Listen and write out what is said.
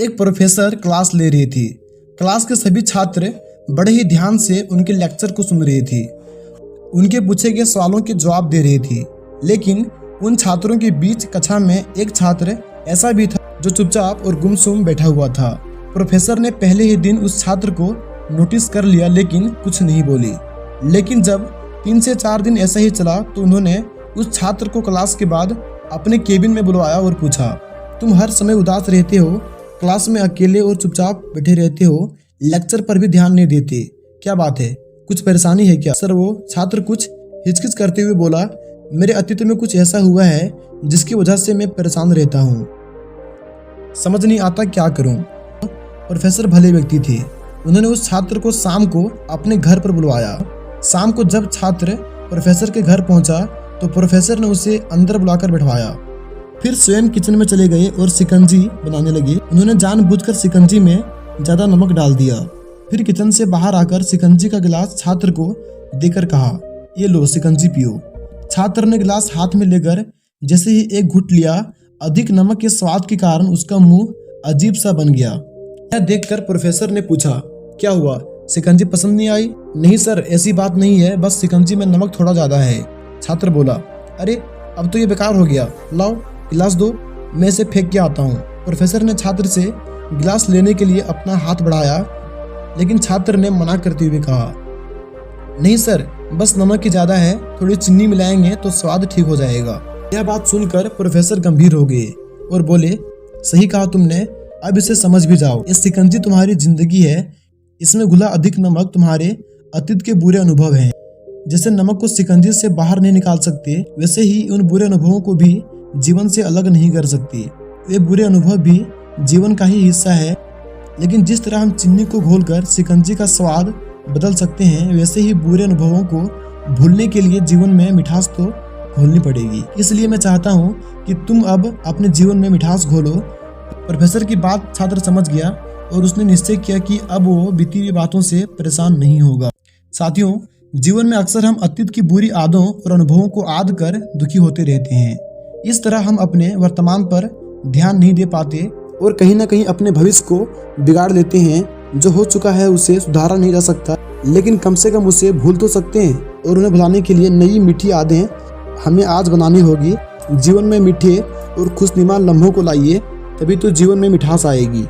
एक professor class ले रही थी। क्लास के सभी छात्र बड़े ही ध्यान से उनके लेक्चर को सुन रही थी। उनके पूछे गए सवालों के जवाब दे रही थी। लेकिन उन छात्रों के बीच कक्षा में एक छात्र ऐसा भी था जो चुपचाप और गुमसुम बैठा हुआ था। प्रोफेसर ने पहले ही दिन उस छात्र को नोटिस कर लिया लेकिन कुछ नहीं बोली। लेकिन जब 3 से 4 दिन ऐसा ही चला तो उन्होंने उस छात्र को क्लास के बाद अपने केबिन में बुलवाया और पूछा, तुम हर समय उदास रहते हो, क्लास में अकेले और चुपचाप बैठे रहते हो, लेक्चर पर भी ध्यान नहीं देते, क्या बात है, कुछ परेशानी है क्या? सर, वो छात्र कुछ हिचकिच करते हुए बोला, मेरे अतीत में कुछ ऐसा हुआ है जिसकी वजह से मैं परेशान रहता हूँ, समझ नहीं आता क्या करूँ। प्रोफेसर भले व्यक्ति थे। उन्होंने उस छात्र को शाम को अपने घर पर बुलवाया। शाम को जब छात्र प्रोफेसर के घर पहुंचा तो प्रोफेसर ने उसे अंदर बुलाकर बैठवाया। फिर स्वयं किचन में चले गए और शिकंजी बनाने लगे। उन्होंने जानबूझकर शिकंजी में ज्यादा नमक डाल दिया। फिर किचन से बाहर आकर शिकंजी का गिलास छात्र को देकर कहा, ये लो शिकंजी पियो। छात्र ने गिलास हाथ में लेकर जैसे ही एक घुट लिया, अधिक नमक के स्वाद के कारण उसका मुंह अजीब सा बन गया। यह देखकर प्रोफेसर ने पूछा, क्या हुआ, शिकंजी पसंद नहीं आई? नहीं सर, ऐसी बात नहीं है, बस शिकंजी में नमक थोड़ा ज्यादा है। छात्र बोला, अरे अब तो ये बेकार हो गया, लाओ गिलास दो, मैं इसे फेंक के आता हूँ। प्रोफेसर ने छात्र से गिलास लेने के लिए अपना हाथ बढ़ाया लेकिन छात्र ने मना करते हुए कहा, नहीं सर, बस नमक ही ज्यादा है, थोड़ी चीनी मिलाएंगे तो स्वाद ठीक हो जाएगा। यह बात सुनकर प्रोफेसर गंभीर हो गए और बोले, सही कहा तुमने, अब इसे समझ भी जाओ। ये शिकंजी तुम्हारी जिंदगी है, इसमें घुला अधिक नमक तुम्हारे अतीत के बुरे अनुभव हैं। जैसे नमक को शिकंजी से बाहर नहीं निकाल सकते, वैसे ही उन बुरे अनुभवों को भी जीवन से अलग नहीं कर सकते। वे बुरे अनुभव भी जीवन का ही हिस्सा है। लेकिन जिस तरह हम चीनी को घोलकर शिकंजी का स्वाद बदल सकते हैं, वैसे ही बुरे अनुभवों को भूलने के लिए जीवन में मिठास तो घोलनी पड़ेगी। इसलिए मैं चाहता हूँ कि तुम अब अपने जीवन में मिठास घोलो। प्रोफेसर की बात छात्र समझ गया और उसने निश्चय किया कि अब वो बीती हुई बातों से परेशान नहीं होगा। साथियों, जीवन में अक्सर हम अतीत की बुरी आदतों और अनुभवों को याद कर दुखी होते रहते हैं। इस तरह हम अपने वर्तमान पर ध्यान नहीं दे पाते और कहीं ना कहीं अपने भविष्य को बिगाड़ लेते हैं। जो हो चुका है उसे सुधारा नहीं जा सकता, लेकिन कम से कम उसे भूल तो सकते हैं और उन्हें भुलाने के लिए नई मीठी यादें हमें आज बनानी होगी। जीवन में मीठे और खुशनुमा लम्हों को लाइए, तभी तो जीवन में मिठास आएगी।